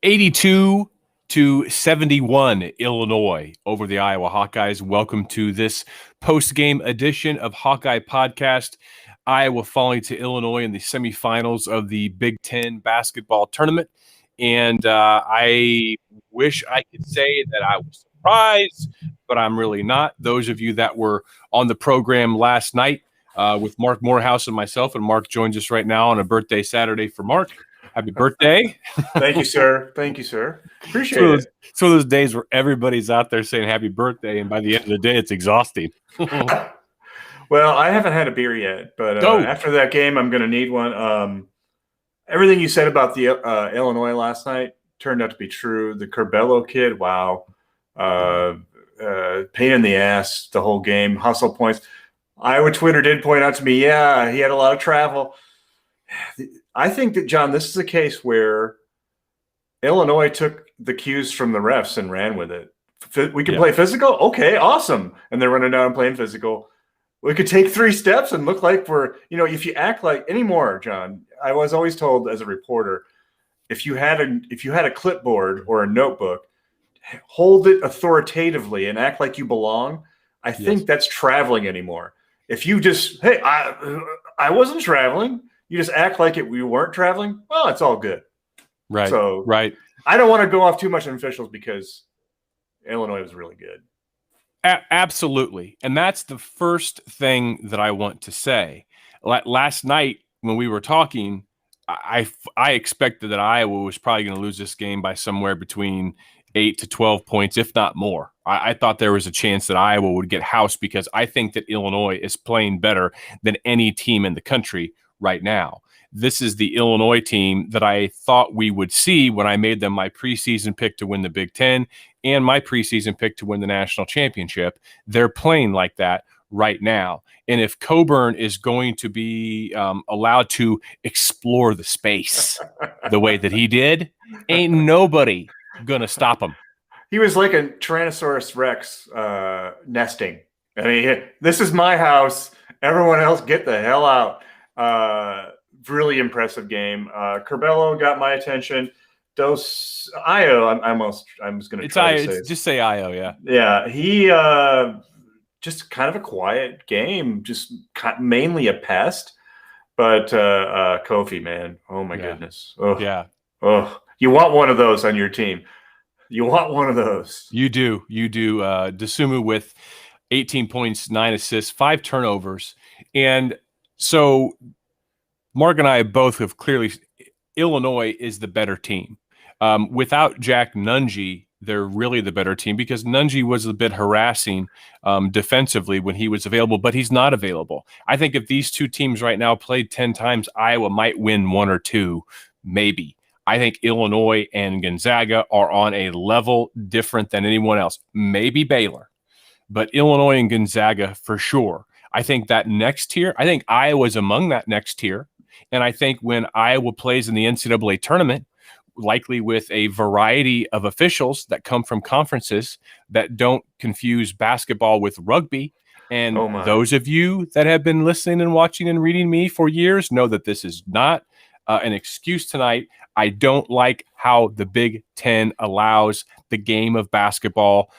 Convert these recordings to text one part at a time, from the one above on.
82-71, Illinois over the Iowa Hawkeyes. Welcome to this post-game edition of Hawkeye Podcast. Iowa falling to Illinois in the semifinals of the Big Ten basketball tournament. And I wish I could say that I was surprised, but I'm really not. Those of you that were on the program last night with Marc Morehouse and myself, and Marc joins us right now on a birthday Saturday for Marc. Happy birthday. Thank you, sir. Thank you, sir. Appreciate it. It's one of those days where everybody's out there saying happy birthday, and by the end of the day, it's exhausting. Well, I haven't had a beer yet, but after that game, I'm going to need one. Everything you said about the Illinois last night turned out to be true. The Curbelo kid, wow. Pain in the ass the whole game. Hustle points. Iowa Twitter did point out to me, yeah, he had a lot of travel. I think that, John, this is a case where Illinois took the cues from the refs and ran with it. We can play physical? Okay, awesome. And they're running down and playing physical. We could take 3 steps and look like we're, if you act like anymore, John, I was always told as a reporter, if you had a clipboard or a notebook, hold it authoritatively and act like you belong. I think that's traveling anymore. If you just, hey, I wasn't traveling. You just act like we weren't traveling. Well, it's all good. Right. So right. I don't want to go off too much on officials because Illinois was really good. Absolutely. And that's the first thing that I want to say. Last night when we were talking, I expected that Iowa was probably going to lose this game by somewhere between 8 to 12 points, if not more. I thought there was a chance that Iowa would get housed because I think that Illinois is playing better than any team in the country right now. This is the Illinois team that I thought we would see when I made them my preseason pick to win the Big Ten and my preseason pick to win the national championship. They're playing like that right now. And if Coburn is going to be allowed to explore the space the way that he did, ain't nobody going to stop him. He was like a Tyrannosaurus Rex nesting. I mean, this is my house. Everyone else get the hell out. Really impressive game. Curbelo got my attention. Io, I'm just going to try to say it. Just say Io, yeah. Yeah, he just kind of a quiet game, just mainly a pest. But Kofi, man, oh my goodness. Oh, yeah. Oh, you want one of those on your team. You want one of those. You do. Dosunmu with 18 points, 9 assists, 5 turnovers. And so Marc and I both have clearly – Illinois is the better team. Without Jack Nunge, they're really the better team because Nunge was a bit harassing defensively when he was available, but he's not available. I think if these two teams right now played 10 times, Iowa might win 1 or 2, maybe. I think Illinois and Gonzaga are on a level different than anyone else. Maybe Baylor, but Illinois and Gonzaga for sure. I think that next tier, I think Iowa's among that next tier. And I think when Iowa plays in the NCAA tournament, likely with a variety of officials that come from conferences that don't confuse basketball with rugby. And those of you that have been listening and watching and reading me for years know that this is not an excuse tonight. I don't like how the Big Ten allows the game of basket brawl,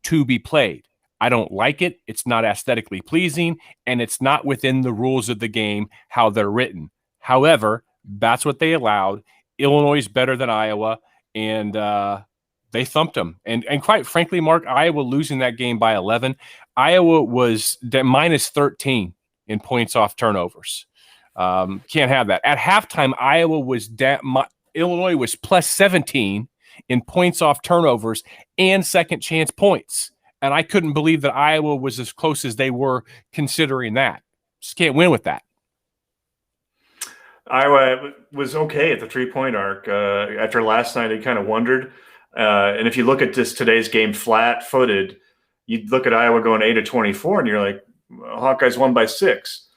to be played. I don't like it. It's not aesthetically pleasing, and it's not within the rules of the game how they're written. However, that's what they allowed. Illinois is better than Iowa, and they thumped them. And quite frankly, Marc, Iowa losing that game by 11. Iowa was minus 13 in points off turnovers. Can't have that. At halftime, Illinois was plus 17 in points off turnovers and second chance points. And I couldn't believe that Iowa was as close as they were considering that. Just can't win with that. Iowa was okay at the 3-point arc. After last night, I kind of wondered. And if you look at today's game flat-footed, you look at Iowa going 8 of 24, and you're like, Hawkeyes won by 6.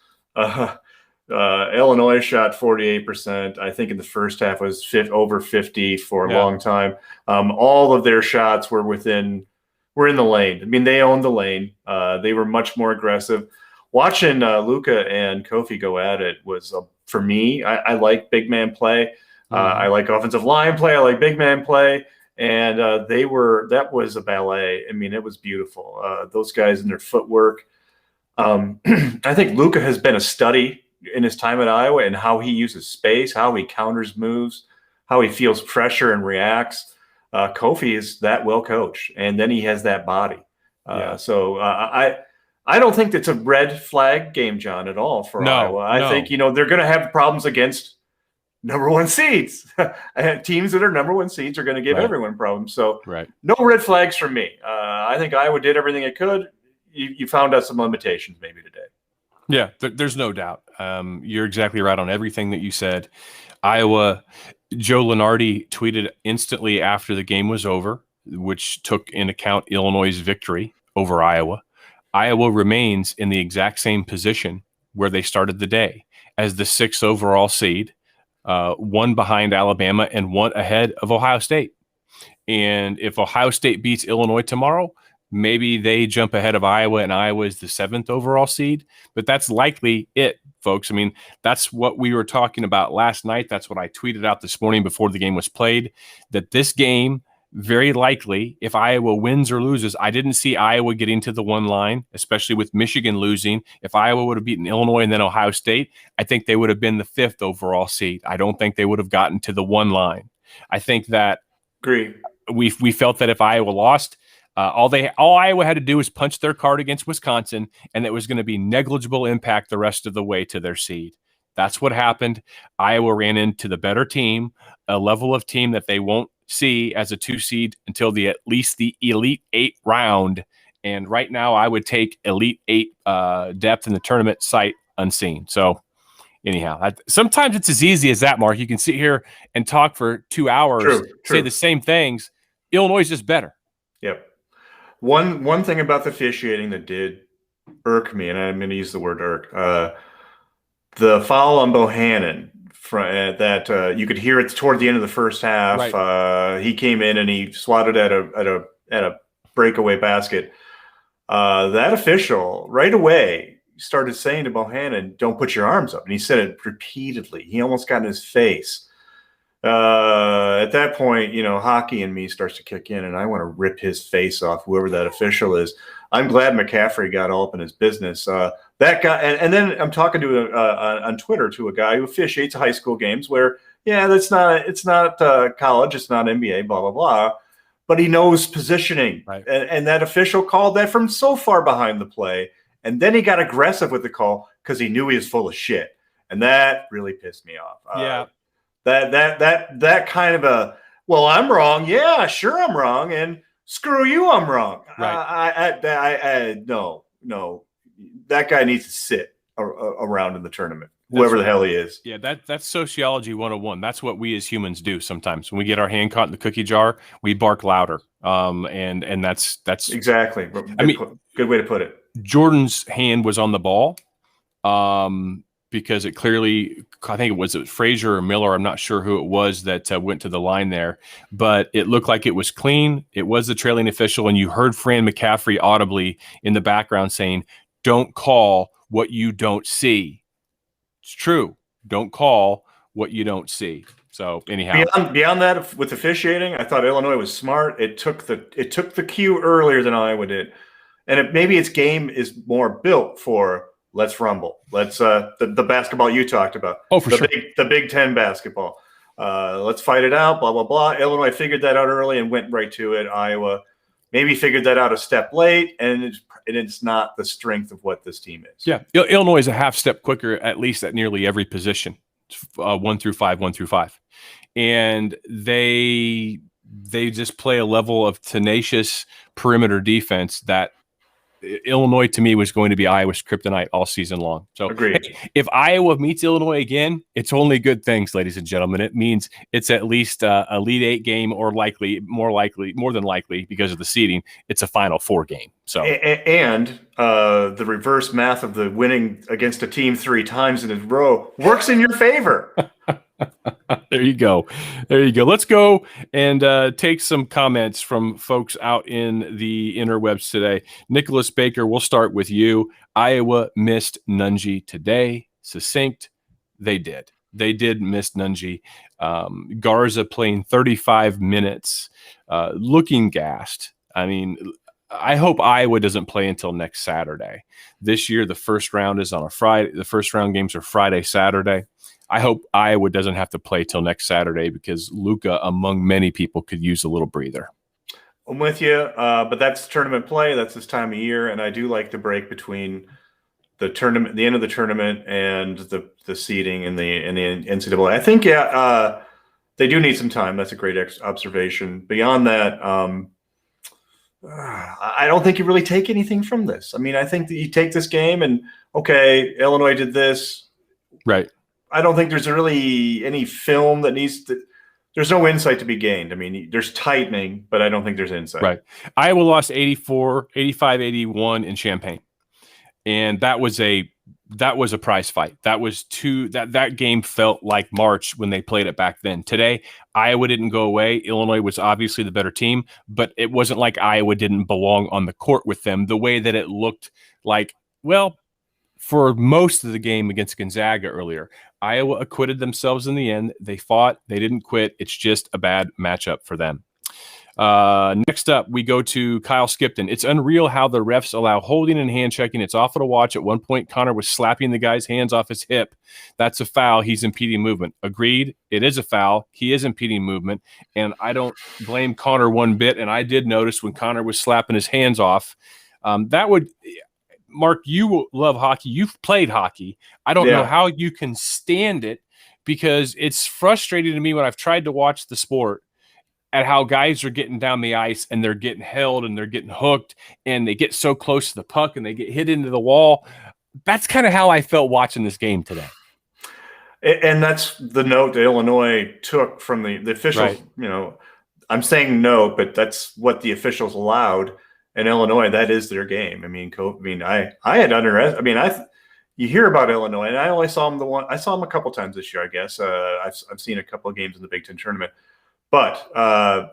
Illinois shot 48%. I think in the first half was over 50 for a long time. All of their shots were in the lane. I mean, they owned the lane. They were much more aggressive. Watching Luka and Kofi go at it was, for me, I like big man play. I like offensive line play. I like big man play. And that was a ballet. I mean, it was beautiful. Those guys and their footwork. I think Luka has been a study in his time at Iowa and how he uses space, how he counters moves, how he feels pressure and reacts. Kofi is that well coached, and then he has that body. So I don't think that's a red flag game, John, at all for Iowa. I think they're going to have problems against number one seeds. Teams that are number one seeds are going to give everyone problems. So no red flags from me. I think Iowa did everything it could. You found out some limitations maybe today. Yeah, there's no doubt. You're exactly right on everything that you said. Iowa, Joe Lunardi tweeted instantly after the game was over, which took into account Illinois' victory over Iowa. Iowa remains in the exact same position where they started the day as the 6th overall seed, one behind Alabama and one ahead of Ohio State. And if Ohio State beats Illinois tomorrow, maybe they jump ahead of Iowa, and Iowa is the 7th overall seed. But that's likely it, folks. I mean, that's what we were talking about last night. That's what I tweeted out this morning before the game was played, that this game, very likely, if Iowa wins or loses, I didn't see Iowa getting to the one line, especially with Michigan losing. If Iowa would have beaten Illinois and then Ohio State, I think they would have been the 5th overall seed. I don't think they would have gotten to the one line. I think that we felt that if Iowa lost, all Iowa had to do was punch their card against Wisconsin, and it was going to be negligible impact the rest of the way to their seed. That's what happened. Iowa ran into the better team, a level of team that they won't see as a 2 seed until at least the Elite 8 round. And right now, I would take Elite 8 depth in the tournament sight unseen. So anyhow, sometimes it's as easy as that, Mark. You can sit here and talk for 2 hours, say the same things. Illinois is just better. Yep. One thing about the officiating that did irk me, and I'm going to use the word irk, the foul on Bohannon that you could hear it toward the end of the first half. He came in and he swatted at a breakaway basket. That official right away started saying to Bohannon, "Don't put your arms up," and he said it repeatedly. He almost got in his face. At that point, hockey in me starts to kick in, and I want to rip his face off, whoever that official is. I'm glad McCaffrey got all up in his business. That guy, and then I'm talking to on Twitter to a guy who officiates high school games where, it's not college, it's not NBA, blah blah blah, but he knows positioning, and that official called that from so far behind the play, and then he got aggressive with the call because he knew he was full of shit, and that really pissed me off. That kind of a, well, I'm wrong. Yeah, sure, I'm wrong, and screw you, I'm wrong. No, that guy needs to sit around in the tournament, whoever the hell he is. Yeah, that's sociology 101. That's what we as humans do sometimes. When we get our hand caught in the cookie jar, we bark louder. And that's exactly. Good way to put it. Jordan's hand was on the ball. Because it clearly, I think it was Frazier or Miller, I'm not sure who it was that went to the line there, but it looked like it was clean. It was the trailing official, and you heard Fran McCaffrey audibly in the background saying, "Don't call what you don't see." It's true. Don't call what you don't see. So anyhow, beyond that, with officiating, I thought Illinois was smart. It took the cue earlier than Iowa did, and maybe its game is more built for. Let's rumble. Let's the basketball you talked about. Oh, for sure. The Big Ten basketball. Let's fight it out. Blah blah blah. Illinois figured that out early and went right to it. Iowa maybe figured that out a step late, and it's not the strength of what this team is. Yeah, Illinois is a half step quicker, at least at nearly every position, 1 through 5, and they just play a level of tenacious perimeter defense that. Illinois, to me, was going to be Iowa's kryptonite all season long. So agreed. If Iowa meets Illinois again, it's only good things, ladies and gentlemen. It means it's at least a Elite 8 game, or more than likely, because of the seeding, it's a Final Four game. So and the reverse math of the winning against a team 3 times in a row works in your favor. There you go. Let's go and take some comments from folks out in the interwebs today. Nicholas Baker, we'll start with you. Iowa missed Nunji today. Succinct. They did. they did miss Nunji. Garza playing 35 minutes, looking gassed. I mean, I hope Iowa doesn't play until next Saturday. This year, the first round is on a Friday. The first round games are Friday, Saturday. I hope Iowa doesn't have to play till next Saturday because Luka, among many people, could use a little breather. I'm with you, but that's tournament play. That's this time of year, and I do like the break between the tournament, the end of the tournament, and the seeding in the NCAA. I think they do need some time. That's a great observation. Beyond that, I don't think you really take anything from this. I mean, I think that you take this game and okay, Illinois did this, right? I don't think there's really any film that needs to. There's no insight to be gained. I mean, there's tightening, but I don't think there's insight. Right. Iowa lost 85-81 in Champaign. And that was a prize fight. That game felt like March when they played it back then. Today, Iowa didn't go away. Illinois was obviously the better team, but it wasn't like Iowa didn't belong on the court with them the way that it looked like, well, for most of the game against Gonzaga earlier. Iowa acquitted themselves in the end. They fought. They didn't quit. It's just a bad matchup for them. Next up, we go to Kyle Skipton. It's unreal how the refs allow holding and hand checking. It's awful to watch. At one point, Connor was slapping the guy's hands off his hip. That's a foul. He's impeding movement. Agreed. It is a foul. He is impeding movement. And I don't blame Connor one bit. And I did notice when Connor was slapping his hands off, Mark, you love hockey. You've played hockey. I don't know how you can stand it because it's frustrating to me when I've tried to watch the sport at how guys are getting down the ice and they're getting held and they're getting hooked and they get so close to the puck and they get hit into the wall. That's kind of how I felt watching this game today. And that's the note that Illinois took from the officials. Right. You know, I'm saying no, but that's what the officials allowed. In Illinois, that is their game. I mean, I had underestimated. I mean, you hear about Illinois, and I only saw them I saw them a couple times this year. I guess I've seen a couple of games in the Big Ten tournament, but I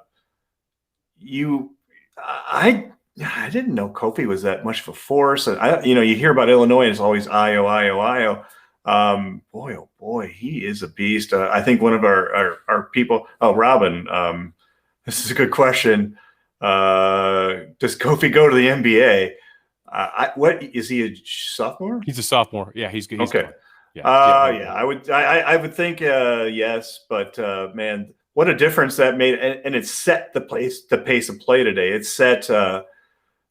didn't know Kofi was that much of a force. And you hear about Illinois, and it's always Io. Boy, oh boy, he is a beast. I think one of our people. Oh, Robin, this is a good question. Does Kofi go to the NBA? What is he, a sophomore? He's a sophomore. Yeah, he's good. Okay. I would think yes, but man, what a difference that made, and it set the pace of play today. It set the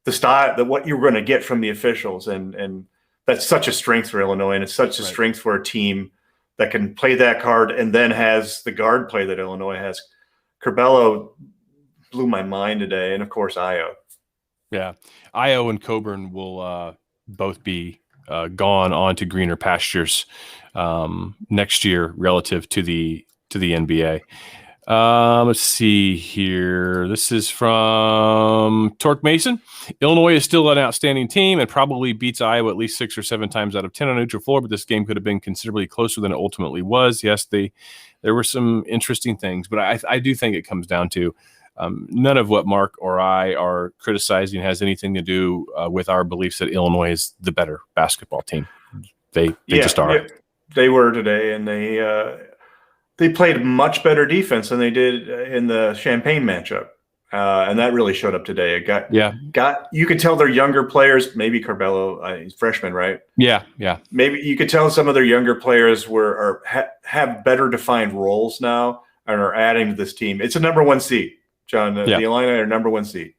style, what you're going to get from the officials, and that's such a strength for Illinois, and it's such a strength for a team that can play that card and then has the guard play that Illinois has. Curbelo blew my mind today, and of course Io. Yeah, Io and Coburn will both be gone on to greener pastures next year relative to the NBA. Let's see here. This is from Torque Mason. Illinois is still an outstanding team and probably beats Iowa at least 6 or 7 times out of 10 on neutral floor, but this game could have been considerably closer than it ultimately was. Yes, there were some interesting things, but I do think it comes down to none of what Mark or I are criticizing has anything to do with our beliefs that Illinois is the better basketball team. They just are. Yeah, they were today, and they played much better defense than they did in the Champaign matchup, and that really showed up today. You could tell their younger players, maybe Curbelo, he's freshman, right? Yeah. Maybe you could tell some of their younger players have better defined roles now and are adding to this team. It's a number 1 seed. John, the Illini are number 1 seed.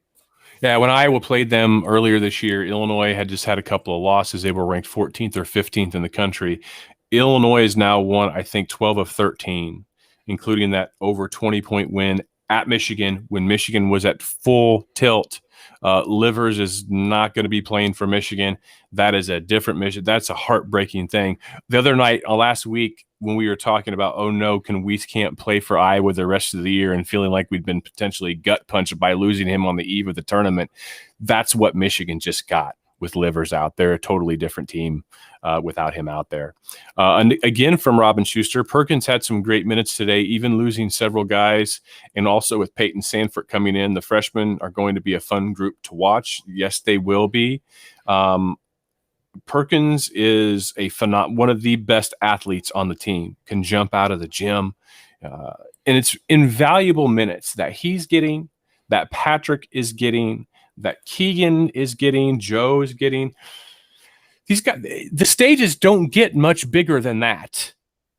Yeah, when Iowa played them earlier this year, Illinois had just had a couple of losses. They were ranked 14th or 15th in the country. Illinois is now won, I think, 12 of 13, including that over 20-point win at Michigan when Michigan was at full tilt. Livers is not going to be playing for Michigan. That is a different Michigan. That's a heartbreaking thing. The other night, last week, when we were talking about, oh no, we can't play for Iowa the rest of the year and feeling like we'd been potentially gut punched by losing him on the eve of the tournament. That's what Michigan just got with Livers out there. A totally different team without him out there. And again, from Robin Schuster, Perkins had some great minutes today, even losing several guys. And also with Peyton Sanford coming in, the freshmen are going to be a fun group to watch. Yes, they will be. Perkins is one of the best athletes on the team, can jump out of the gym. And it's invaluable minutes that he's getting, that Patrick is getting, that Keegan is getting, Joe is getting. The stages don't get much bigger than that.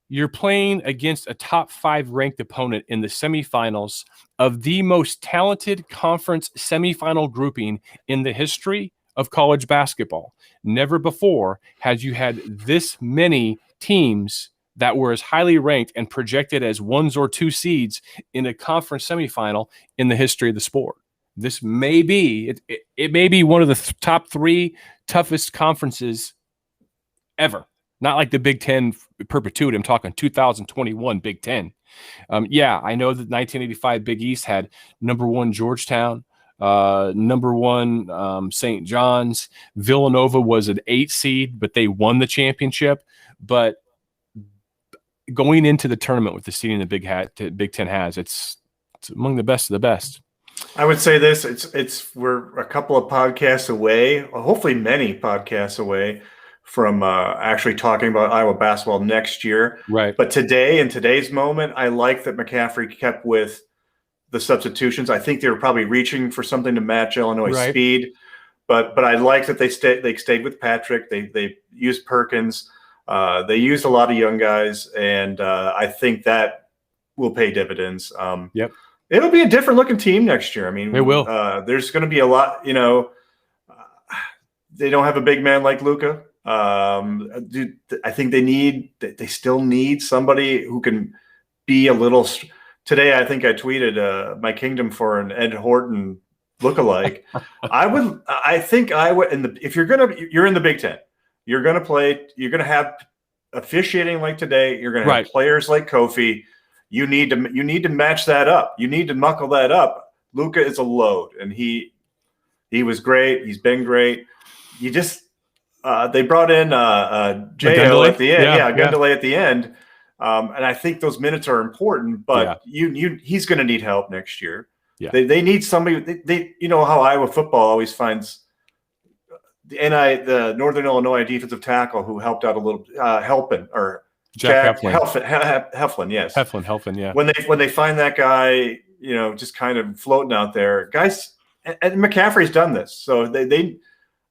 You're playing against a top 5 ranked opponent in the semifinals of the most talented conference semifinal grouping in the history of college basketball. Never before had you had this many teams that were as highly ranked and projected as 1s or 2 seeds in a conference semifinal in the history of the sport. This may be, it may be one of the top 3 toughest conferences ever. Not like the Big Ten perpetuity. I'm talking 2021 Big Ten. Yeah, I know that 1985 Big East had number 1 Georgetown, number 1 St. John's. Villanova was an 8 seed, but they won the championship. But going into the tournament with the seeding the Big Ten has, it's among the best of the best. I would say this: we're a couple of podcasts away, hopefully many podcasts away from actually talking about Iowa basketball next year. Right. But today, in today's moment, I like that McCaffrey kept with the substitutions. I think they were probably reaching for something to match Illinois' speed, but I like that they stayed with Patrick. They used Perkins. They used a lot of young guys, and I think that will pay dividends. Yep. It'll be a different looking team next year. I mean, it will. There's going to be a lot. They don't have a big man like Luka. I think they still need somebody who can be a little. Today, I think I tweeted my kingdom for an Ed Horton lookalike. I think Iowa, if you're in the Big Ten, you're going to have officiating like today. You're going to have players like Kofi. You need to match that up. You need to knuckle that up. Luka is a load, and he was great. He's been great. You just they brought in J.O. at the end. Gundelay at the end. And I think those minutes are important, but he's going to need help next year. Yeah. They need somebody. They how Iowa football always finds the Northern Illinois defensive tackle who helped out a little, Jack Heflin, yes. Heflin, yeah. When they find that guy, just kind of floating out there, guys, and McCaffrey's done this, so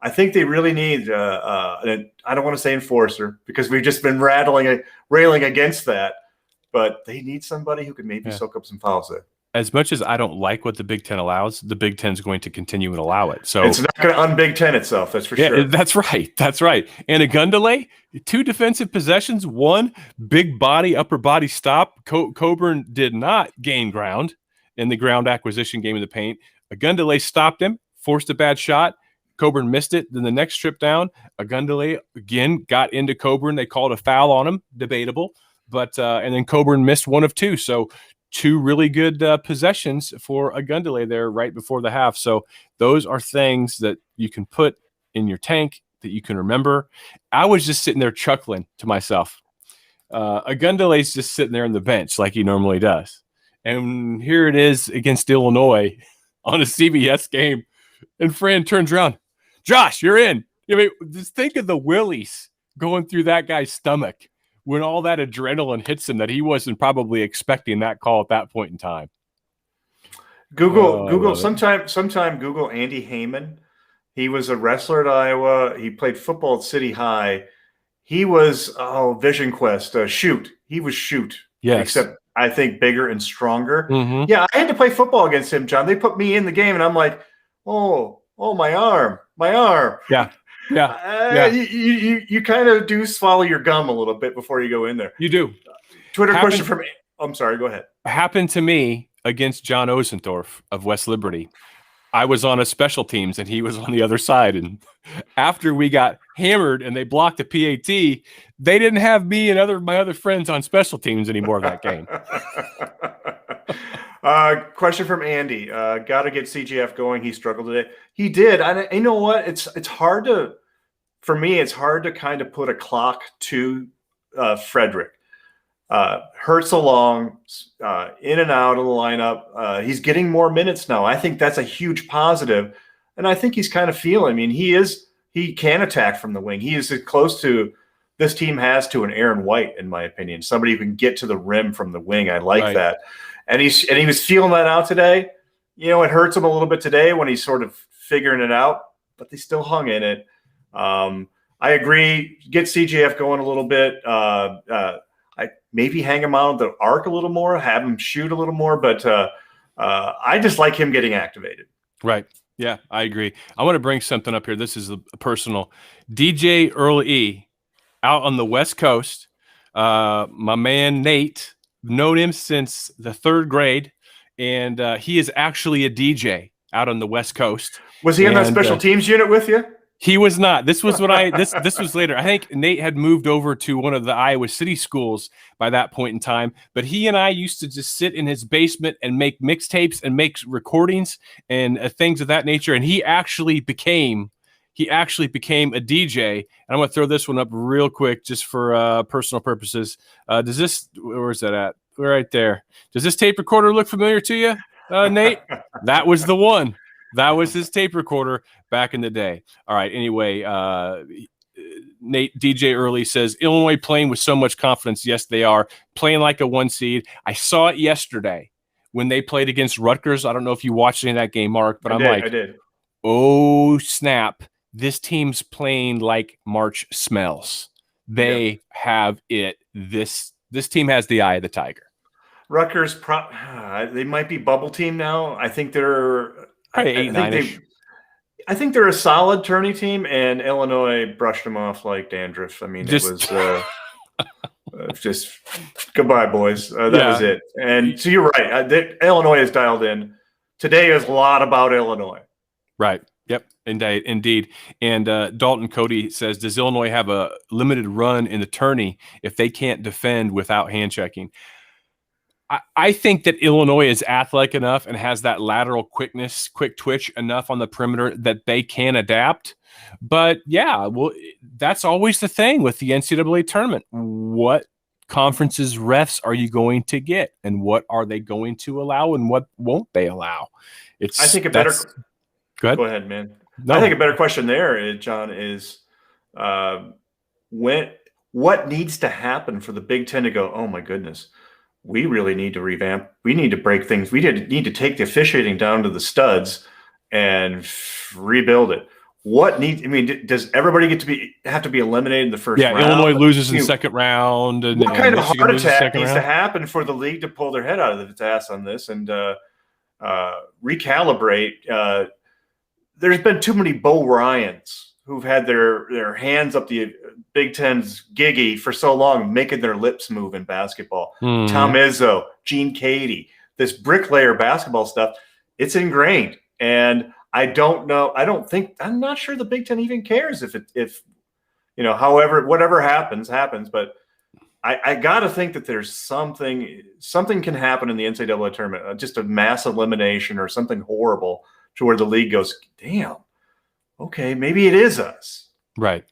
I think they really need I don't want to say enforcer because we've just been railing against that, but they need somebody who can maybe soak up some fouls there. As much as I don't like what the Big Ten allows, the Big Ten's going to continue and allow it. So it's not going to un-Big Ten itself, that's for sure. That's right. That's right. And a Gundelay, 2 defensive possessions, 1 big body, upper body stop. Coburn did not gain ground in the ground acquisition game in the paint. A Gundelay stopped him, forced a bad shot. Coburn missed it. Then the next trip down, a Gundelay again got into Coburn. They called a foul on him, debatable. But and then Coburn missed 1 of 2. So 2 really good possessions for a Gundelay there right before the half. So those are things that you can put in your tank that you can remember. I was just sitting there chuckling to myself. A Gundelay's just sitting there on the bench like he normally does. And here it is against Illinois on a CBS game. And Fran turns around. Josh, you're in. I mean, just think of the willies going through that guy's stomach when all that adrenaline hits him that he wasn't probably expecting that call at that point in time. Google sometime Google Andy Heyman. He was a wrestler at Iowa. He played football at City High. He was Vision Quest, Shoot. He was Shoot. Yes. Except I think bigger and stronger. Mm-hmm. Yeah, I had to play football against him, John. They put me in the game and I'm like, oh, my arm. Yeah. You kind of do swallow your gum a little bit before you go in there. You do. Twitter question from I'm sorry, go ahead. Happened to me against John Osendorf of West Liberty. I was on a special teams and he was on the other side. And after we got hammered and they blocked the PAT, they didn't have me and my other friends on special teams anymore that game. Question from Andy. Got to get CGF going. He struggled today. He did. You know what? It's hard for me, it's hard to kind of put a clock to Frederick. Hurts along, in and out of the lineup. He's getting more minutes now. I think that's a huge positive. And I think he's kind of feeling. I mean, he is he can attack from the wing. He is as close to this team has to an Aaron White, in my opinion. Somebody who can get to the rim from the wing. I like that. And he was feeling that out today. You know, it hurts him a little bit today when he's sort of figuring it out, but they still hung in it. I agree. Get CJF going a little bit. I maybe hang him out of the arc a little more, have him shoot a little more, but I just like him getting activated. Right. Yeah, I agree. I want to bring something up here. This is a personal. DJ Earl E. out on the West Coast. My man Nate, known him since the 3rd grade, and he is actually a DJ out on the West Coast. Was he in that special teams unit with you? He was not. This was what this was later. I think Nate had moved over to one of the Iowa City schools by that point in time. But he and I used to just sit in his basement and make mixtapes and make recordings and things of that nature. And he actually became a DJ. And I'm going to throw this one up real quick just for personal purposes. Does this, where's that at? Right there. Does this tape recorder look familiar to you, Nate? That was the one. That was his tape recorder back in the day. All right. Anyway, Nate DJ Early says Illinois playing with so much confidence. Yes, they are playing like a 1 seed. I saw it yesterday when they played against Rutgers. I don't know if you watched any of that game, Mark, but I did. Oh, snap. This team's playing like March smells. They have it. This team has the eye of the tiger. Rutgers, they might be bubble team now. I think they're probably 8-9-ish. I think they're a solid Tourney team, and Illinois brushed them off like dandruff. I mean, it was just goodbye, boys. That was it. And so you're right. Illinois is dialed in. Today is a lot about Illinois. Right. Yep. Indeed. And Dalton Cody says, does Illinois have a limited run in the tourney if they can't defend without hand checking? I think that Illinois is athletic enough and has that lateral quickness, quick twitch enough on the perimeter that they can adapt. But yeah, well, that's always the thing with the NCAA tournament. What conferences refs are you going to get, and what are they going to allow, and what won't they allow? I think a better. Go ahead, man. No. I think a better question there, John, is what needs to happen for the Big Ten to go, oh my goodness, we really need to revamp. We need to break things. We need to take the officiating down to the studs and rebuild it. Does everybody have to be eliminated in the first round? Yeah, Illinois loses in the second round. And, what kind of heart attack needs to happen for the league to pull their head out of its ass on this and recalibrate? There's been too many Bo Ryans who've had their hands up the Big Ten's giggy for so long, making their lips move in basketball. Mm-hmm. Tom Izzo, Gene Cady, this bricklayer basketball stuff, it's ingrained. And I don't know. I'm not sure the Big Ten even cares if whatever happens. But I got to think that there's something can happen in the NCAA tournament, just a mass elimination or something horrible to where the league goes, damn, okay, maybe it is us. Right.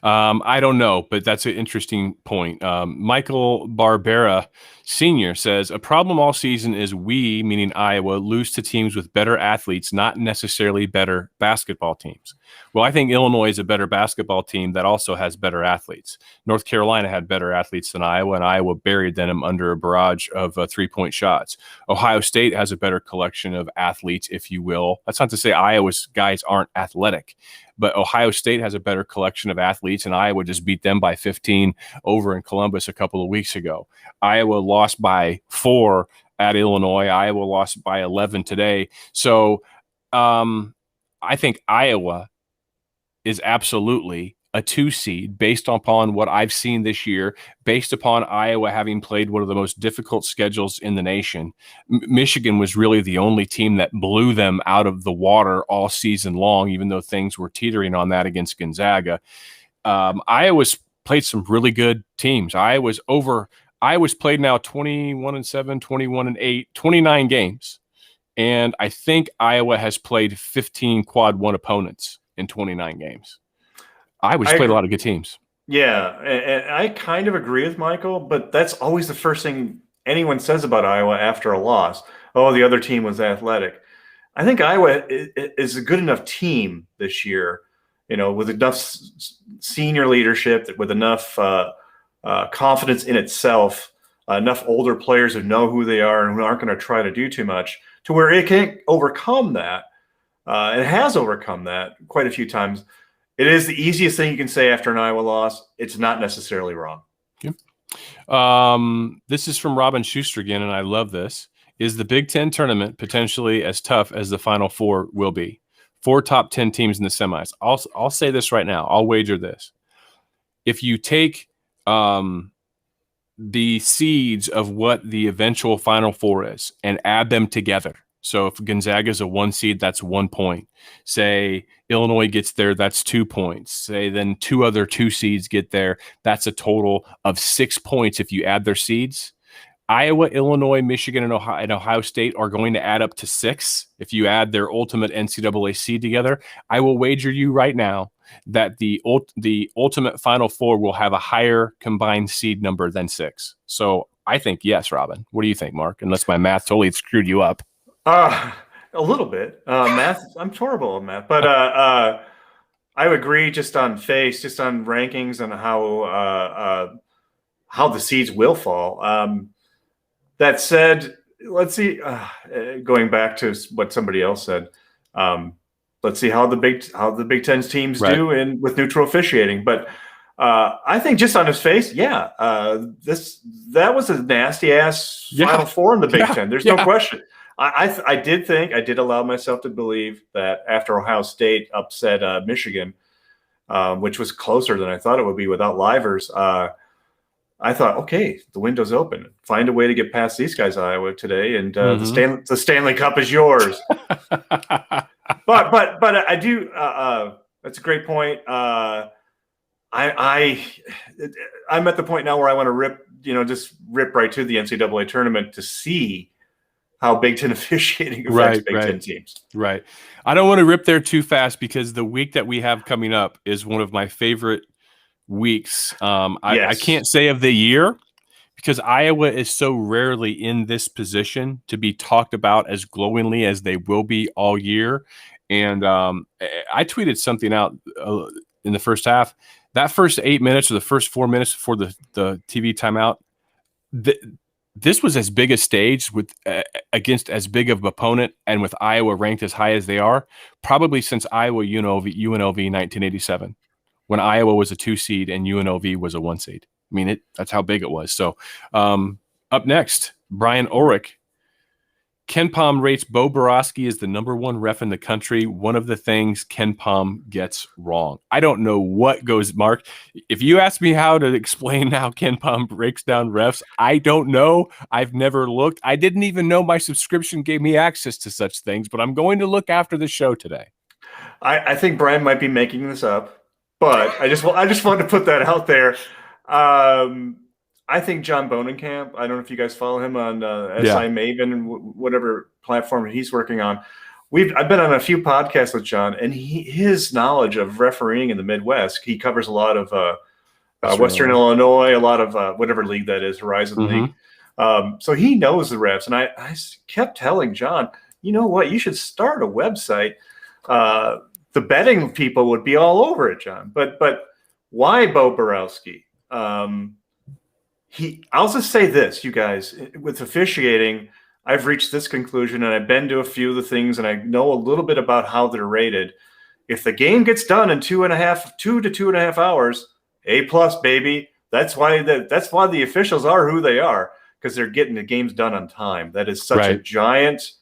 I don't know, but that's an interesting point. Michael Barbera Sr. says, a problem all season is we, meaning Iowa, lose to teams with better athletes, not necessarily better basketball teams. Well, I think Illinois is a better basketball team that also has better athletes. North Carolina had better athletes than Iowa, and Iowa buried them under a barrage of 3-point shots. Ohio State has a better collection of athletes, if you will. That's not to say Iowa's guys aren't athletic, but Ohio State has a better collection of athletes, and Iowa just beat them by 15 over in Columbus a couple of weeks ago. Iowa lost by 4 at Illinois. Iowa lost by 11 today. So I think Iowa is absolutely a 2 seed based upon what I've seen this year, based upon Iowa having played one of the most difficult schedules in the nation. Michigan was really the only team that blew them out of the water all season long, even though things were teetering on that against Gonzaga. Iowa's played some really good teams. Iowa's played now 21-7, 21-8, 29 games. And I think Iowa has played 15 quad one opponents in 29 games. Iowa's played a lot of good teams. Yeah, and I kind of agree with Michael, but that's always the first thing anyone says about Iowa after a loss. Oh, the other team was athletic. I think Iowa is a good enough team this year, with enough senior leadership, with enough confidence in itself, enough older players who know who they are and who aren't going to try to do too much, to where it can overcome that. It has overcome that quite a few times. It is the easiest thing you can say after an Iowa loss. It's not necessarily wrong. Okay. This is from Robin Schuster again, and I love this. Is the Big Ten tournament potentially as tough as the Final Four will be? 4 top 10 teams in the semis. I'll say this right now. I'll wager this. If you take the seeds of what the eventual Final Four is and add them together. So if Gonzaga is a 1 seed, that's 1 point. Say Illinois gets there, that's 2 points. Say then 2 other 2 seeds get there, that's a total of 6 points if you add their seeds. Iowa, Illinois, Michigan, and Ohio State are going to add up to 6 if you add their ultimate NCAA seed together. I will wager you right now that the ultimate Final Four will have a higher combined seed number than 6. So I think yes, Robin. What do you think, Mark? Unless my math totally screwed you up. A little bit. Math, I'm horrible at math, but I would agree just on face, just on rankings and how the seeds will fall. That said, let's see. Going back to what somebody else said, let's see how the Big Ten's teams do with neutral officiating. But I think just on his face, that was a nasty ass Final Four in the Big Ten. There's no question. I did allow myself to believe that after Ohio State upset Michigan, which was closer than I thought it would be without Livers. I thought, okay, the window's open. Find a way to get past these guys, Iowa, today, and the Stanley Cup is yours. but I do. That's a great point. I'm at the point now where I want to just rip right to the NCAA tournament to see how Big Ten officiating affects Big Ten teams. Right. I don't want to rip there too fast because the week that we have coming up is one of my favorite weeks. I can't say of the year because Iowa is so rarely in this position to be talked about as glowingly as they will be all year. And I tweeted something out in the first half. That first 8 minutes or the first 4 minutes before the TV timeout, this was as big a stage with against as big of an opponent and with Iowa ranked as high as they are, probably since Iowa UNLV 1987. When Iowa was a 2 seed and UNLV was a 1 seed. I mean, that's how big it was. So up next, Brian Ulrich. KenPom rates Bo Borowski as the #1 ref in the country. One of the things KenPom gets wrong. I don't know what goes, Mark. If you ask me how to explain how KenPom breaks down refs, I don't know. I've never looked. I didn't even know my subscription gave me access to such things, but I'm going to look after the show today. I think Brian might be making this up, but I just wanted to put that out there. I think John Bonenkamp, I don't know if you guys follow him on SI Maven, whatever platform he's working on. I've been on a few podcasts with John, and his knowledge of refereeing in the Midwest, he covers a lot of Western Illinois, a lot of whatever league that is, Horizon League. So he knows the refs, and I kept telling John, you know what, you should start a website. The betting people would be all over it, John. But why Bo Borowski? I'll just say this, you guys, with officiating, I've reached this conclusion, and I've been to a few of the things, and I know a little bit about how they're rated. If the game gets done in 2 to 2.5 hours, A+, baby. That's why the officials are who they are, because they're getting the games done on time. That is such a giant,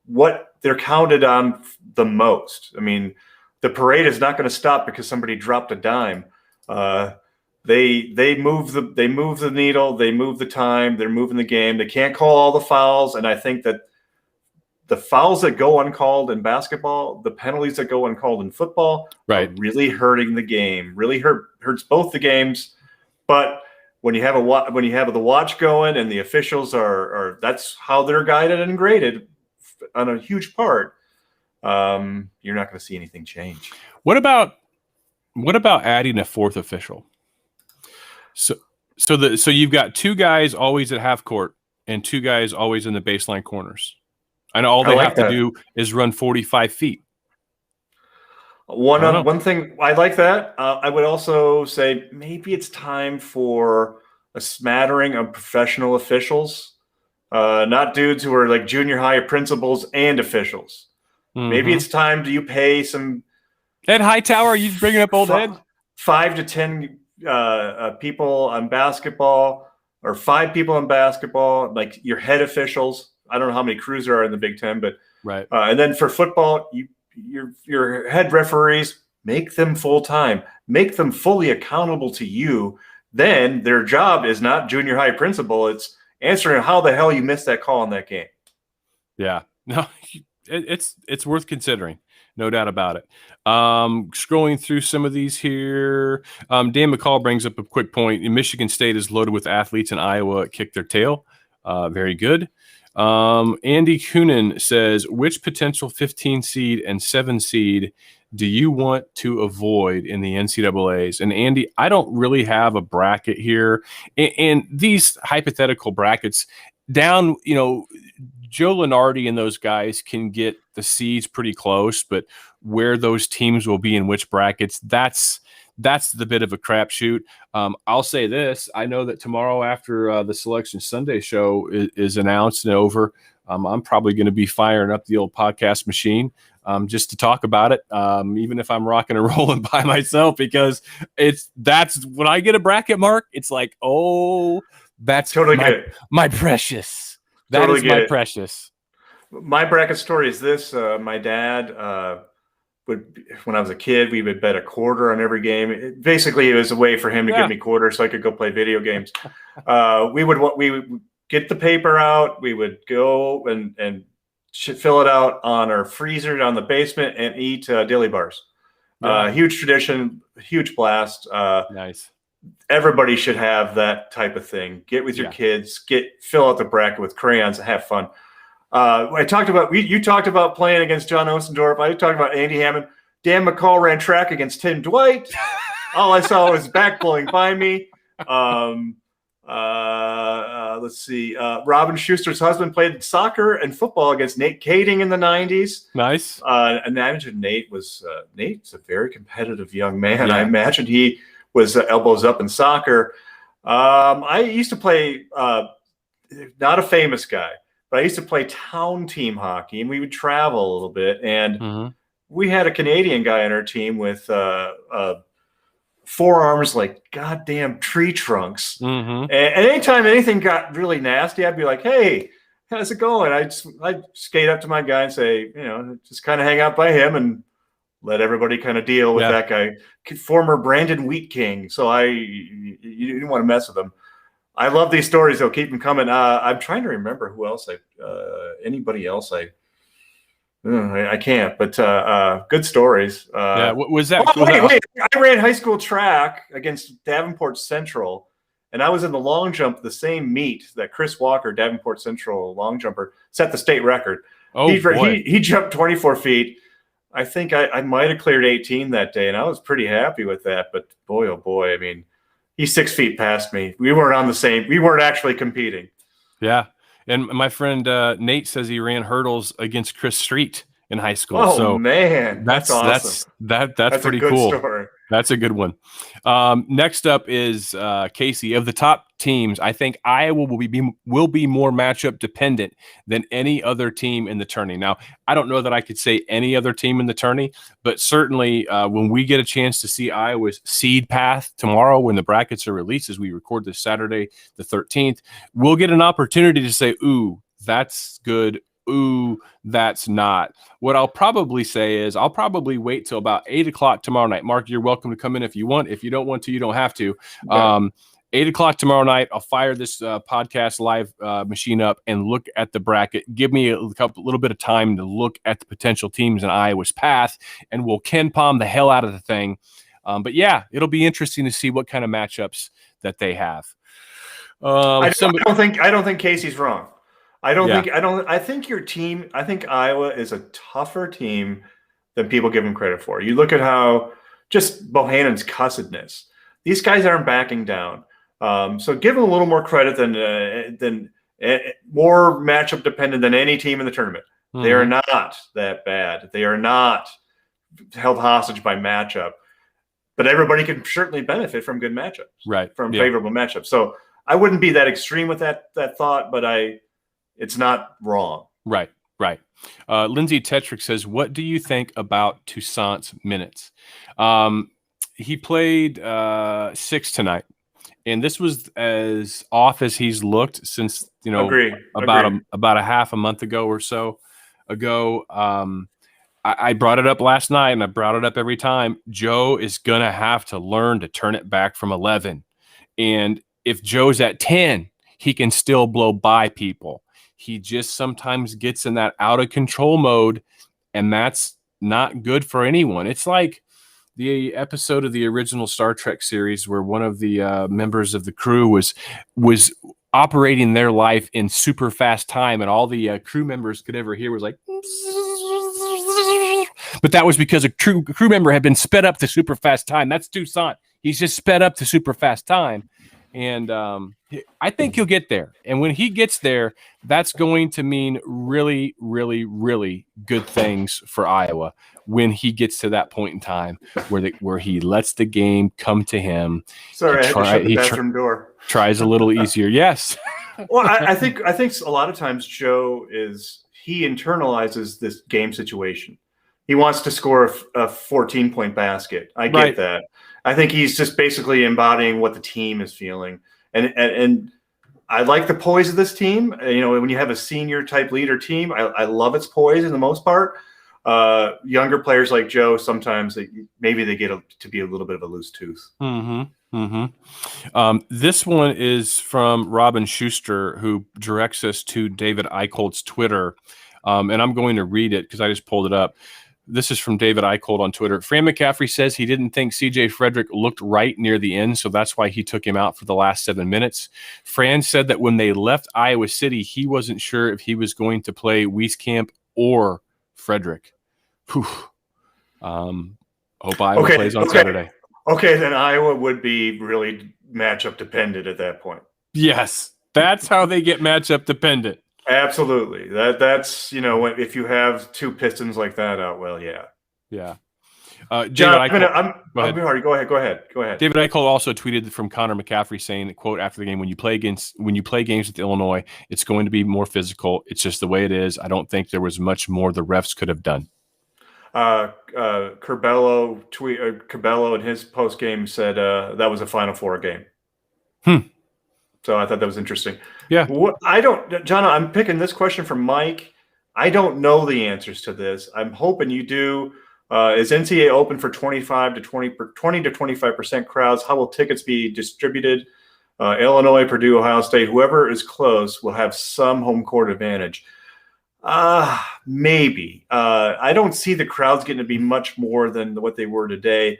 what they're counted on the most. I mean, the parade is not going to stop because somebody dropped a dime. They move the needle, they move the time, they're moving the game. They can't call all the fouls, and I think that the fouls that go uncalled in basketball, the penalties that go uncalled in football, are really hurting the game. Really hurts both the games. But when you have the watch going and the officials are that's how they're guided and graded on a huge part, you're not going to see anything change. What about adding a 4th official? So you've got 2 guys always at half court and 2 guys always in the baseline corners. And all I they like have to that. do is run 45 feet. One thing I like that. I would also say maybe it's time for a smattering of professional officials, not dudes who are like junior high principals and officials. Maybe it's time you pay some Ed Hightower, are you bringing up old Ed? 5 to 10 people on basketball, or 5 people in basketball, like your head officials. I don't know how many crews there are in the Big Ten, but right. And then for football, your head referees, make them full time, make them fully accountable to you. Then their job is not junior high principal; it's answering how the hell you missed that call in that game. Yeah, no, it's worth considering, no doubt about it. Scrolling through some of these here, Dan McCall brings up a quick point. Michigan State is loaded with athletes, and Iowa kicked their tail. Very good. Andy Coonan says, which potential 15 seed and 7 seed do you want to avoid in the NCAAs? And Andy, I don't really have a bracket here. And these hypothetical brackets down, Joe Lenardi and those guys can get the seeds pretty close, but where those teams will be in which brackets, that's the bit of a crapshoot. I'll say this. I know that tomorrow after the Selection Sunday show is announced and over, I'm probably going to be firing up the old podcast machine just to talk about it, even if I'm rocking and rolling by myself, because that's when I get a bracket, Mark, it's like, oh, that's totally my precious. That totally is my precious. My bracket story is this. My dad when I was a kid, we would bet a quarter on every game. Basically, it was a way for him to give me quarters so I could go play video games. We would get the paper out. We would go and fill it out on our freezer down the basement and eat dilly bars. Huge tradition, huge blast. Nice. Everybody should have that type of thing. Get with your kids, fill out the bracket with crayons and have fun. You talked about playing against John Osendorf. I talked about Andy Hammond. Dan McCall ran track against Tim Dwight. All I saw was back blowing by me. Let's see. Robin Schuster's husband played soccer and football against Nate Kading in the 90s. Nice. And I imagine Nate's a very competitive young man. Yeah. I imagine he was elbows up in soccer. I used to play, not a famous guy, but I used to play town team hockey, and we would travel a little bit. And we had a Canadian guy on our team with forearms like goddamn tree trunks. And anytime anything got really nasty, I'd be like, "Hey, how's it going?" I'd skate up to my guy and say, just kind of hang out by him and let everybody kind of deal with that guy, former Brandon Wheat King. So you didn't want to mess with him. I love these stories. They'll keep them coming. I'm trying to remember who else anybody else I can't, but good stories. Was that? Wait. I ran high school track against Davenport Central, and I was in the long jump, the same meet that Chris Walker, Davenport Central long jumper, set the state record. Oh, he jumped 24 feet. I think I might have cleared 18 that day, and I was pretty happy with that. But boy, oh boy, I mean, he's 6 feet past me. We weren't actually competing. Yeah. And my friend Nate says he ran hurdles against Chris Street in high school. Oh, so man, that's awesome. That's pretty a good cool. Story. That's a good one. Next up is Casey. Of the top teams, I think Iowa will be more matchup dependent than any other team in the tourney. Now, I don't know that I could say any other team in the tourney, but certainly when we get a chance to see Iowa's seed path tomorrow when the brackets are released, as we record this Saturday, the 13th, we'll get an opportunity to say, ooh, that's good. Ooh, that's not. What I'll probably say is I'll probably wait till about 8 o'clock tomorrow night. Mark, you're welcome to come in if you want. If you don't want to, you don't have to. 8 o'clock tomorrow night, I'll fire this podcast live machine up and look at the bracket. Give me a little bit of time to look at the potential teams in Iowa's path, and we'll Ken Palm the hell out of the thing. But yeah, it'll be interesting to see what kind of matchups that they have. I don't think Casey's wrong. I think your team, I think Iowa is a tougher team than people give them credit for. You look at how just Bohannon's cussedness. These guys aren't backing down. So give them a little more credit than more matchup dependent than any team in the tournament. Mm-hmm. They are not that bad. They are not held hostage by matchup. But everybody can certainly benefit from good matchups, right? From favorable matchups. So I wouldn't be that extreme with that thought, but it's not wrong. Right. Lindsay Tetrick says, "What do you think about Toussaint's minutes?" He played 6 tonight, and this was as off as he's looked since about a half a month ago or so ago. I brought it up last night, and I brought it up every time. Joe is going to have to learn to turn it back from 11. And if Joe's at 10, he can still blow by people. He just sometimes gets in that out of control mode, and that's not good for anyone. It's like the episode of the original Star Trek series where one of the members of the crew was operating their life in super fast time, and all the crew members could ever hear was like, but that was because a crew member had been sped up to super fast time. That's Toussaint. He's just sped up to super fast time. And I think he'll get there. And when he gets there, that's going to mean really, really, really good things for Iowa when he gets to that point in time where he lets the game come to him. Sorry, I had to shut the bathroom door. Tries a little easier. Yes. Well, I think a lot of times Joe he internalizes this game situation. He wants to score a 14-point basket. I get that. I think he's just basically embodying what the team is feeling. And I like the poise of this team. When you have a senior type leader team, I love its poise in the most part. Younger players like Joe, sometimes maybe they get to be a little bit of a loose tooth. This one is from Robin Schuster, who directs us to David Eicholt's Twitter. And I'm going to read it because I just pulled it up. This is from David Eicholt on Twitter. Fran McCaffrey says he didn't think C.J. Frederick looked right near the end, so that's why he took him out for the last 7 minutes. Fran said that when they left Iowa City, he wasn't sure if he was going to play Wieskamp or Frederick. Hope Iowa plays on Saturday. Okay, then Iowa would be really matchup dependent at that point. Yes, that's how they get matchup dependent. Absolutely. That's if you have two Pistons like that out, well, yeah. John, Go ahead. David Eicholt also tweeted from Connor McCaffrey saying, quote, after the game, when you play games with Illinois, it's going to be more physical. It's just the way it is. I don't think there was much more the refs could have done. Curbelo in his post game said that was a Final Four game. So I thought that was interesting. Yeah. John, I'm picking this question from Mike. I don't know the answers to this. I'm hoping you do. Is NCAA open for 20 to 25% crowds? How will tickets be distributed? Illinois, Purdue, Ohio State, whoever is close will have some home court advantage. Maybe. I don't see the crowds getting to be much more than what they were today.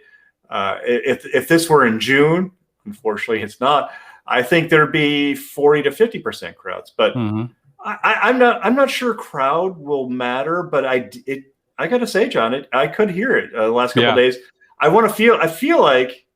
If this were in June, unfortunately it's not, I think there'd be 40 to 50% crowds, but I'm not sure crowd will matter, but I got to say, John, I could hear it the last couple of days. I feel like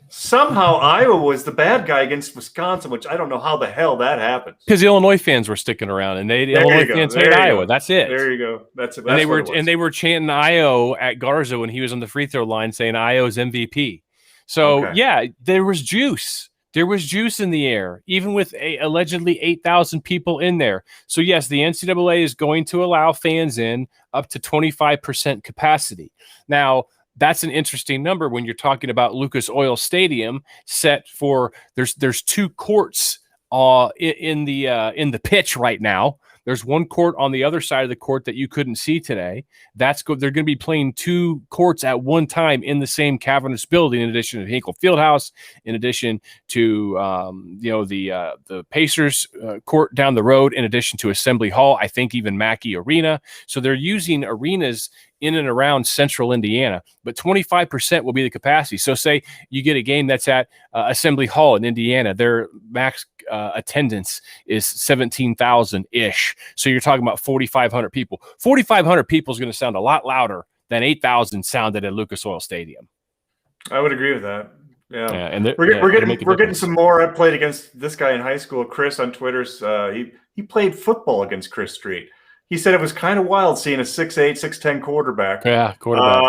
somehow Iowa was the bad guy against Wisconsin, which I don't know how the hell that happened. Because Illinois fans were sticking around, and Illinois fans hate Iowa. That's it. There you go. That's and they were chanting Io at Garza when he was on the free throw line, saying Io's MVP. So there was juice. There was juice in the air, even with allegedly 8,000 people in there. So, yes, the NCAA is going to allow fans in up to 25% capacity. Now, that's an interesting number when you're talking about Lucas Oil Stadium set for there's 2 courts in the pitch right now. There's one court on the other side of the court that you couldn't see today. They're going to be playing 2 courts at one time in the same cavernous building, in addition to Hinkle Fieldhouse, in addition to the Pacers court down the road, in addition to Assembly Hall. I think even Mackey Arena. So they're using arenas in and around central Indiana, but 25% will be the capacity. So say you get a game that's at Assembly Hall in Indiana, their max attendance is 17,000-ish. So you're talking about 4,500 people. 4,500 people is going to sound a lot louder than 8,000 sounded at Lucas Oil Stadium. I would agree with that. Yeah, and we're getting some more. I played against this guy in high school, Chris on Twitter's. He played football against Chris Street. He said it was kind of wild seeing a 6'8", 6'10" quarterback. Yeah, quarterback.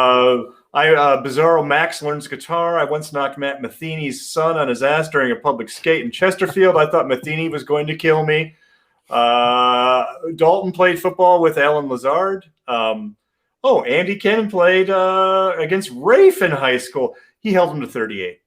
Bizarro Max learns guitar. I once knocked Matt Matheny's son on his ass during a public skate in Chesterfield. I thought Matheny was going to kill me. Dalton played football with Alan Lazard. Andy Cannon played against Rafe in high school. He held him to 38.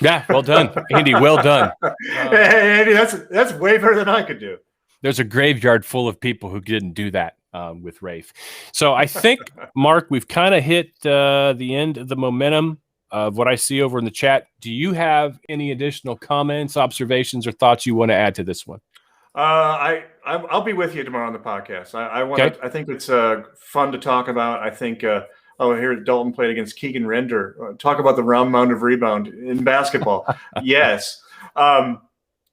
Yeah, well done, Andy. Well done. Hey, Andy, that's way better than I could do. There's a graveyard full of people who didn't do that with Rafe. So I think, Mark, we've kind of hit the end of the momentum of what I see over in the chat. Do you have any additional comments, observations, or thoughts you want to add to this one? I'll be with you tomorrow on the podcast. I think it's fun to talk about. I think here Dalton played against Keegan Render. Talk about the round mound of rebound in basketball. Yes.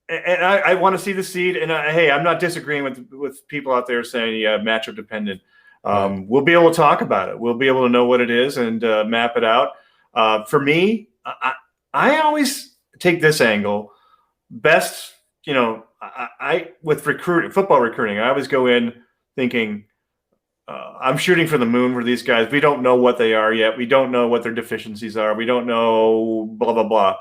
And I want to see the seed. And hey, I'm not disagreeing with people out there saying matchup dependent. We'll be able to talk about it. We'll be able to know what it is and map it out. For me, I always take this angle. Best, I with football recruiting, I always go in thinking I'm shooting for the moon for these guys. We don't know what they are yet. We don't know what their deficiencies are. We don't know blah blah blah.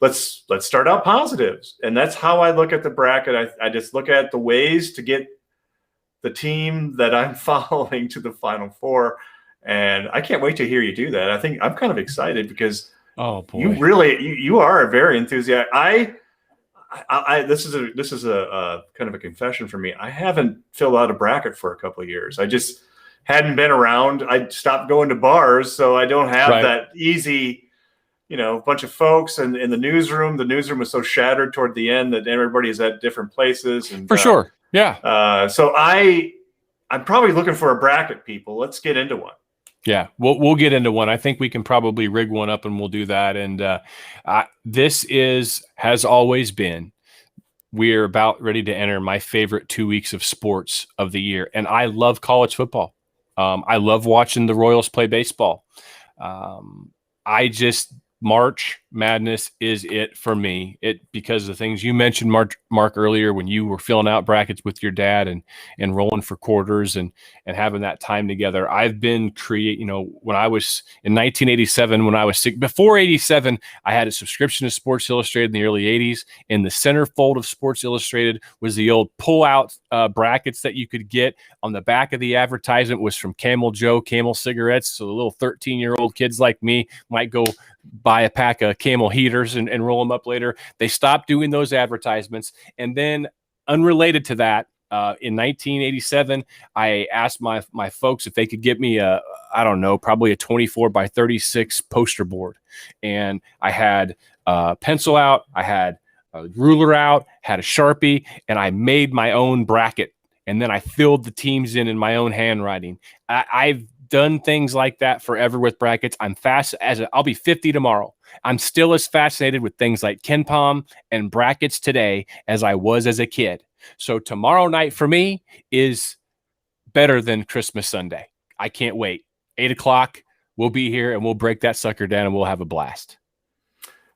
Let's start out positives, and that's how I look at the bracket. I just look at the ways to get the team that I'm following to the Final Four, and I can't wait to hear you do that. I think I'm kind of excited because you are very enthusiastic. This is a kind of a confession for me. I haven't filled out a bracket for a couple of years. I just hadn't been around. I stopped going to bars, so I don't have that easy, bunch of folks in the newsroom. The newsroom was so shattered toward the end that everybody is at different places. And for sure, yeah. So I'm probably looking for a bracket. People, let's get into one. Yeah, we'll get into one. I think we can probably rig one up, and we'll do that. And this has always been. We're about ready to enter my favorite 2 weeks of sports of the year, and I love college football. I love watching the Royals play baseball. March Madness is it for me. Because of the things you mentioned, Mark, earlier when you were filling out brackets with your dad and rolling for quarters and having that time together. I've been when I was in 1987, when I was sick, before 87, I had a subscription to Sports Illustrated in the early 80s. In the centerfold of Sports Illustrated was the old pull-out brackets that you could get. On the back of the advertisement was from Camel Joe, Camel cigarettes. So the little 13-year-old kids like me might go buy a pack of Camel heaters and roll them up later. They stopped doing those advertisements. And then unrelated to that, in 1987, I asked my folks if they could get me probably a 24 by 36 poster board. And I had a pencil out, I had a ruler out, had a Sharpie, and I made my own bracket. And then I filled the teams in my own handwriting. I've done things like that forever with brackets. I'll be 50 tomorrow. I'm still as fascinated with things like KenPom and brackets today as I was as a kid. So tomorrow night for me is better than Christmas Sunday. I can't wait. 8:00, we'll be here and we'll break that sucker down and we'll have a blast.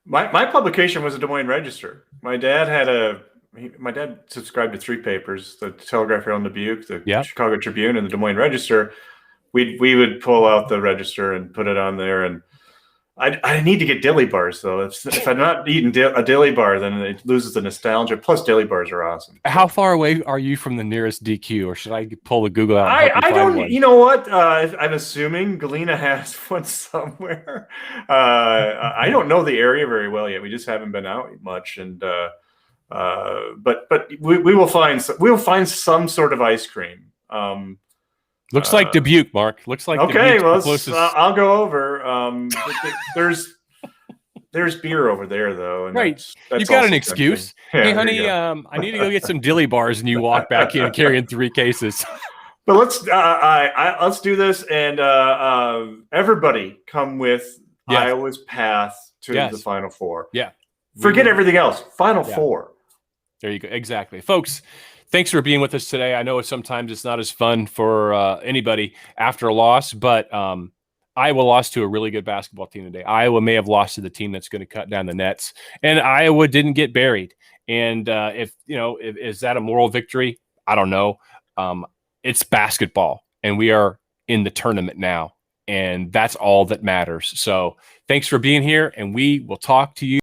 My publication was a Des Moines Register. My dad subscribed to 3 papers: the Telegraph Herald and Dubuque, the Chicago Tribune, and the Des Moines Register. We would pull out the Register and put it on there, and I need to get dilly bars though. If I'm not eating a dilly bar, then it loses the nostalgia. Plus, dilly bars are awesome. How far away are you from the nearest DQ, or should I pull the Google out? I don't. One? You know what? I'm assuming Galena has one somewhere. I don't know the area very well yet. We just haven't been out much, and but we will find some sort of ice cream. Looks like Dubuque, Mark. Looks like okay. Well, I'll go over. There's beer over there, though. And right, that's you've got an excuse. Yeah, hey, honey, I need to go get some dilly bars, and you walk back in carrying 3 cases. But let's do this, and everybody come with Iowa's path to the Final Four. Yeah, forget everything else. Final Four. There you go. Exactly, folks. Thanks for being with us today. I know sometimes it's not as fun for anybody after a loss, but Iowa lost to a really good basketball team today. Iowa may have lost to the team that's going to cut down the nets, and Iowa didn't get buried. And is that a moral victory? I don't know. It's basketball, and we are in the tournament now, and that's all that matters. So thanks for being here, and we will talk to you.